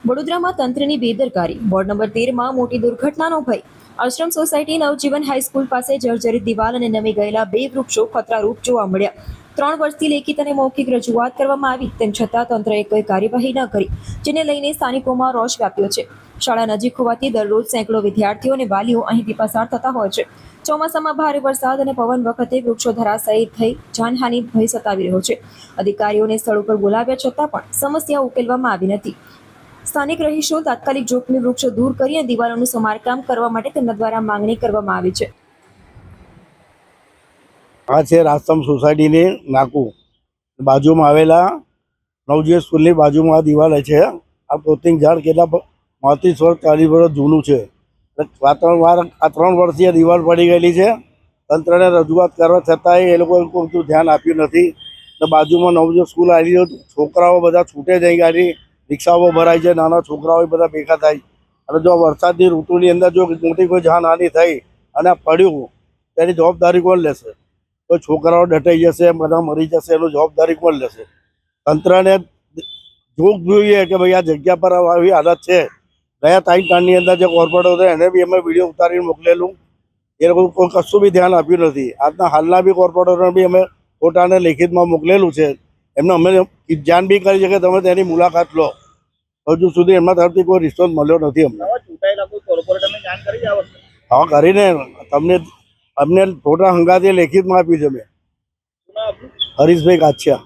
વડોદરામાં તંત્રની બેદરકારી. વોર્ડ નંબર 13માં મોટી દુર્ઘટનાનો ભય. આશ્રમ સોસાયટી નવજીવન હાઈસ્કૂલ પાસે જર્જરિત દિવાલ અને નમી ગયેલા 2 વૃક્ષો ખતરારૂપ જોવા મળ્યા. 3 વર્ષથી લેખિત અને મૌખિક રજૂઆત કરવામાં આવી, તેમ છતાં તંત્રએ કોઈ કાર્યવાહી ન કરી, જેને લઈને સ્થાનિકોમાં રોષ વ્યાપ્યો છે. શાળા નજીક હોવાથી દરરોજ સેંકડો વિદ્યાર્થીઓ અને વાલીઓ અહીંથી પસાર થતા હોય છે. ચોમાસામાં ભારે વરસાદ અને પવન વખતે વૃક્ષો ધરાશાયી થઈ જાનહાનિ ભય સતાવી રહ્યો છે. અધિકારીઓને સ્થળ ઉપર બોલાવ્યા છતાં પણ સમસ્યા ઉકેલવામાં આવી નથી. સ્થાનિક રહીશો તાત્કાલિક જોખમી વૃક્ષો દૂર કરી અને દિવાલોનું સમારકામ કરવા માટે તેમના દ્વારા માંગણી કરવામાં આવી છે. આ છે આશ્રમ સોસાયટીની નાકું બાજુમાં આવેલા નવજીવન સ્કૂલની બાજુમાં આ દિવાલ છે. આ પોતિંગ ઝાડ કેટલા 35 વર્ષ 40 વર્ષ જૂનું છે. વાતાવરણ આ 3 વર્ષથી આ દિવાલ પડી ગયેલી છે. તંત્રને રજૂઆત કરવા છતાંય એ લોકો કોઈ ધ્યાન આપ્યું નથી. બાજુમાં નવજીવન સ્કૂલ આવી, છોકરાઓ બધા છૂટે જઈ ગાડી, રિક્ષાઓ ભરાય છે, નાના છોકરાઓ બધા ભેગા થાય. અને જો વરસાદની ઋતુની અંદર જો મોટી કોઈ જાનહાનિ થઈ અને પડ્યું, તેની જવાબદારી કોણ લેશે? કોઈ છોકરાઓ દટાઈ જશે, બધા મરી જશે, એની જવાબદારી કોણ લેશે? તંત્રને જોવું જોઈએ કે ભાઈ આ જગ્યા પર આવી હાલત છે. ગયા ટાઈમની અંદર જે કોર્પોરેટર હતા એને બી અમે વિડીયો ઉતારીને મોકલેલું, એ લોકો કોઈ કશું બી ધ્યાન આપ્યું નથી. આજના હાલના બી કોર્પોરેટરને બી અમે ફોટાને લેખિતમાં મોકલેલું છે. એમને અમે જાણ બી કરી છે કે તમે તેની મુલાકાત લો. હજુ સુધી એમના તરફથી કોઈ રિસ્પોન્સ મળ્યો નથી અમને. હા, કરીને અમને ફોટા હંગાથી લેખિતમાં આપ્યું છે. મેં હરીશભાઈ કાછિયા.